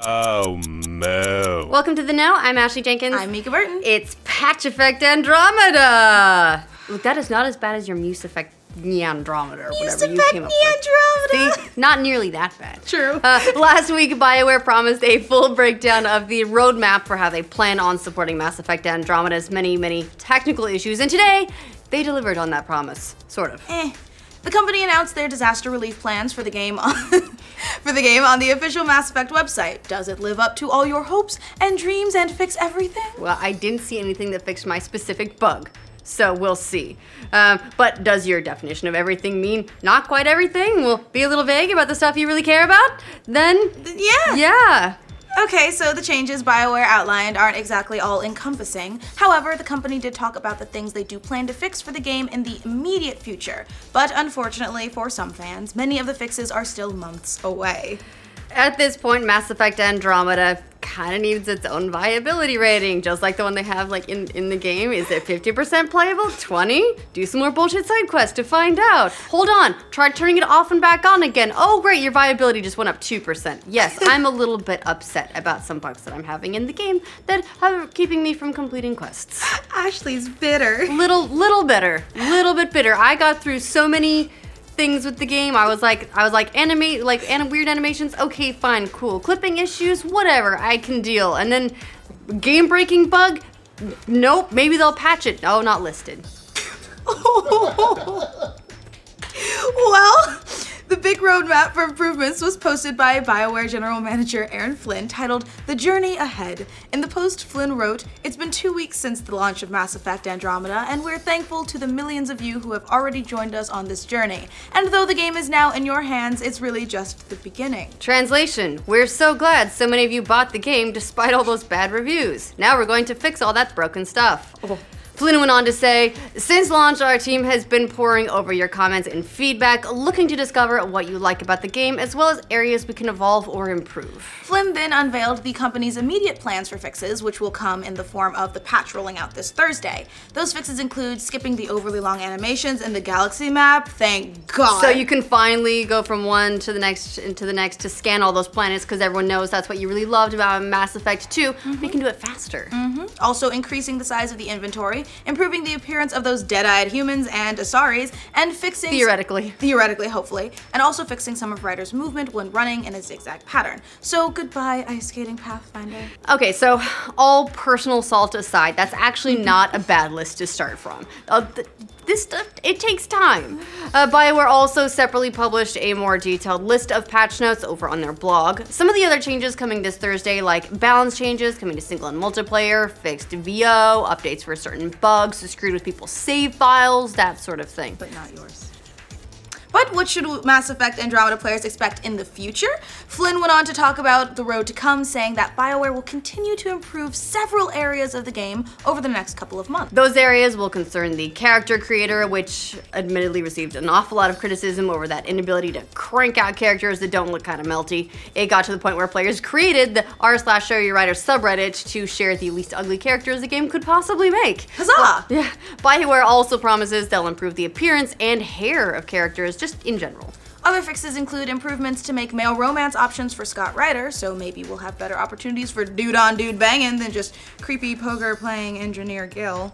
Oh, moo. Welcome to The Know. I'm Ashley Jenkins. I'm Mika Burton. It's Patch Effect Andromeda. Look, that is not as bad as your Muse Effect Neandromeda or whatever you came up with. See, not nearly that bad. True. Last week, BioWare promised a full breakdown of the roadmap for how they plan on supporting Mass Effect Andromeda's many technical issues, and today, they delivered on that promise. Sort of. The company announced their disaster relief plans for the game on the official Mass Effect website. Does it live up to all your hopes and dreams and fix everything? Well, I didn't see anything that fixed my specific bug, so we'll see. But does your definition of everything mean not quite everything? We'll be a little vague about the stuff you really care about? Then, yeah. Okay, so the changes BioWare outlined aren't exactly all-encompassing. However, the company did talk about the things they do plan to fix for the game in the immediate future. But unfortunately for some fans, many of the fixes are still months away. At this point, Mass Effect Andromeda kind of needs its own viability rating, just like the one they have like in the game. Is it 50% playable? 20? Do some more bullshit side quests to find out. Hold on, try turning it off and back on again. Oh great, your viability just went up 2%. Yes, I'm a little bit upset about some bugs that I'm having in the game that are keeping me from completing quests. Ashley's bitter. Little bit bitter. I got through so many things with the game. I was like weird animations, okay, fine, cool. Clipping issues, whatever, I can deal. And then game-breaking bug, nope, maybe they'll patch it. Oh, not listed. Well, the big roadmap for improvements was posted by BioWare General Manager Aaron Flynn, titled The Journey Ahead. In the post, Flynn wrote, "It's been 2 weeks since the launch of Mass Effect Andromeda, and we're thankful to the millions of you who have already joined us on this journey. And though the game is now in your hands, it's really just the beginning." Translation, we're so glad so many of you bought the game despite all those bad reviews. Now we're going to fix all that broken stuff. Flynn went on to say, "Since launch, our team has been poring over your comments and feedback, looking to discover what you like about the game, as well as areas we can evolve or improve." Flynn then unveiled the company's immediate plans for fixes, which will come in the form of the patch rolling out this Thursday. Those fixes include skipping the overly long animations in the galaxy map, thank God. So you can finally go from one to the next and to the next to scan all those planets, because everyone knows that's what you really loved about Mass Effect 2. You can do it faster. Also increasing the size of the inventory, improving the appearance of those dead-eyed humans and Asaris, and fixing— Theoretically, hopefully. And also fixing some of Ryder's movement when running in a zigzag pattern. So goodbye, ice skating Pathfinder. Okay, so all personal salt aside, that's actually not a bad list to start from. This stuff, it takes time. BioWare also separately published a more detailed list of patch notes over on their blog. Some of the other changes coming this Thursday, like balance changes coming to single and multiplayer, fixed VO, updates for certain bugs, screwed with people's save files, that sort of thing. But not yours. But what should Mass Effect Andromeda players expect in the future? Flynn went on to talk about the road to come, saying that BioWare will continue to improve several areas of the game over the next couple of months. Those areas will concern the character creator, which admittedly received an awful lot of criticism over that inability to crank out characters that don't look kind of melty. It got to the point where players created the r/ShowYourWriter subreddit to share the least ugly characters the game could possibly make. Huzzah! Yeah. BioWare also promises they'll improve the appearance and hair of characters just in general. Other fixes include improvements to make male romance options for Scott Ryder, so maybe we'll have better opportunities for dude-on-dude banging than just creepy poker-playing engineer Gil.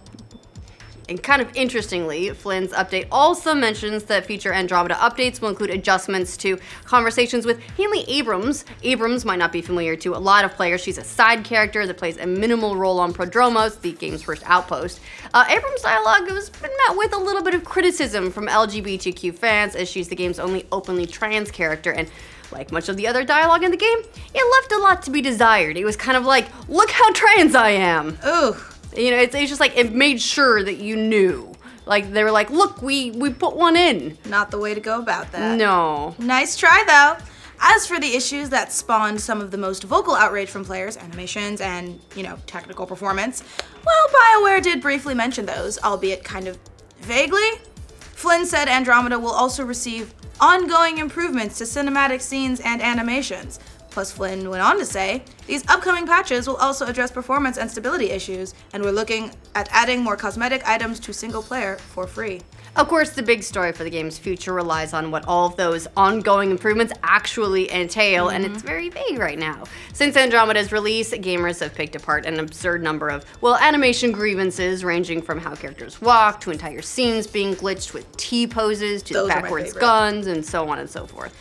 And kind of interestingly, Flynn's update also mentions that future Andromeda updates will include adjustments to conversations with Haley Abrams. Abrams might not be familiar to a lot of players. She's a side character that plays a minimal role on Prodromos, the game's first outpost. Abrams' dialogue has been met with a little bit of criticism from LGBTQ fans, as she's the game's only openly trans character, and like much of the other dialogue in the game, it left a lot to be desired. It was kind of like, look how trans I am. Ooh. You know, it's just like, it made sure that you knew. Like, they were like, look, we put one in. Not the way to go about that. No. Nice try, though. As for the issues that spawned some of the most vocal outrage from players, animations, and, technical performance, well, BioWare did briefly mention those, albeit kind of vaguely. Flynn said Andromeda will also receive ongoing improvements to cinematic scenes and animations. Plus Flynn went on to say, these upcoming patches will also address performance and stability issues, and we're looking at adding more cosmetic items to single player for free. Of course, the big story for the game's future relies on what all of those ongoing improvements actually entail, and it's very vague right now. Since Andromeda's release, gamers have picked apart an absurd number of, well, animation grievances ranging from how characters walk to entire scenes being glitched with T-poses to the Those are my backwards favorite. guns and so on and so forth.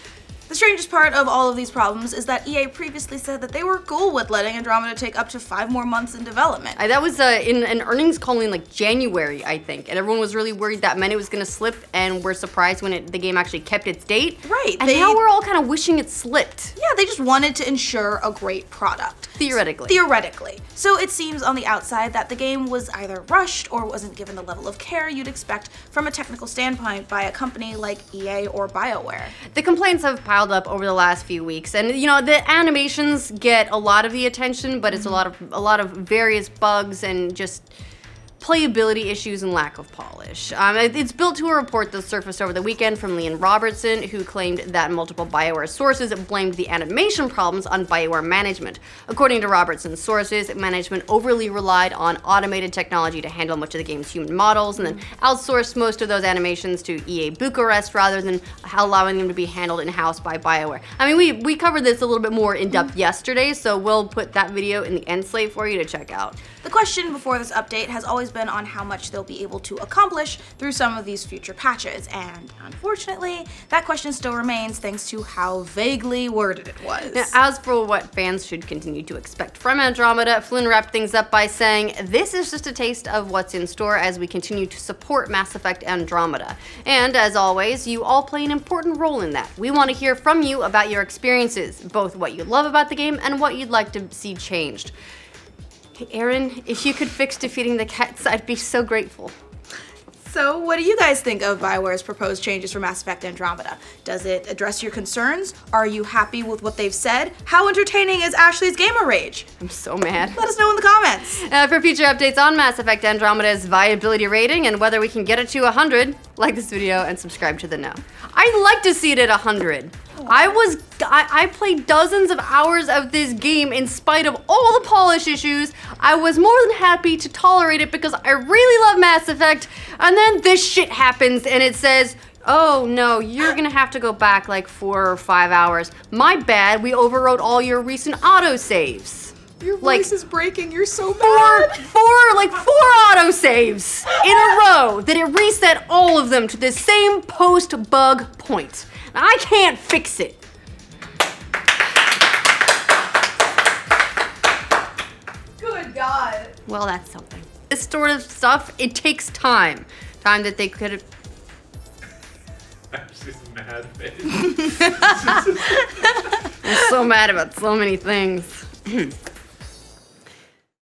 The strangest part of all of these problems is that EA previously said that they were cool with letting Andromeda take up to 5 more months in development. That was in an earnings call in like January, I think, and everyone was really worried that meant it was going to slip, and we're surprised when the game actually kept its date. Right, And now we're all kind of wishing it slipped. Yeah, they just wanted to ensure a great product. Theoretically. Theoretically. So it seems on the outside that the game was either rushed or wasn't given the level of care you'd expect from a technical standpoint by a company like EA or BioWare. The complaints have piled up over the last few weeks, and you know, the animations get a lot of the attention, but it's a lot of various bugs and just playability issues and lack of polish. It's built to a report that surfaced over the weekend from Leon Robertson, who claimed that multiple BioWare sources blamed the animation problems on BioWare management. According to Robertson's sources, management overly relied on automated technology to handle much of the game's human models, and then outsourced most of those animations to EA Bucharest rather than allowing them to be handled in-house by BioWare. I mean, we covered this a little bit more in depth yesterday, so we'll put that video in the end slate for you to check out. The question before this update has always been on how much they'll be able to accomplish through some of these future patches, and unfortunately, that question still remains thanks to how vaguely worded it was. Now, as for what fans should continue to expect from Andromeda, Flynn wrapped things up by saying, "This is just a taste of what's in store as we continue to support Mass Effect Andromeda. And as always, you all play an important role in that. We want to hear from you about your experiences, both what you love about the game and what you'd like to see changed." Hey, Aaron, if you could fix defeating the cats, I'd be so grateful. So, what do you guys think of BioWare's proposed changes for Mass Effect Andromeda? Does it address your concerns? Are you happy with what they've said? How entertaining is Ashley's gamer rage? I'm so mad. Let us know in the comments. For future updates on Mass Effect Andromeda's viability rating and whether we can get it to 100, like this video and subscribe to The Know. I'd like to see it at 100. I played dozens of hours of this game in spite of all the polish issues. I was more than happy to tolerate it because I really love Mass Effect, and then this shit happens and it says, "Oh no, you're gonna have to go back like 4 or 5 hours. My bad, we overwrote all your recent autosaves." Your voice is breaking, you're so mad. Four autosaves in a row that it reset all of them to the same post-bug point. I can't fix it. Good God. Well, that's something. This sort of stuff, it takes time. Time that they could have... Ashley's mad face. I'm so mad about so many things.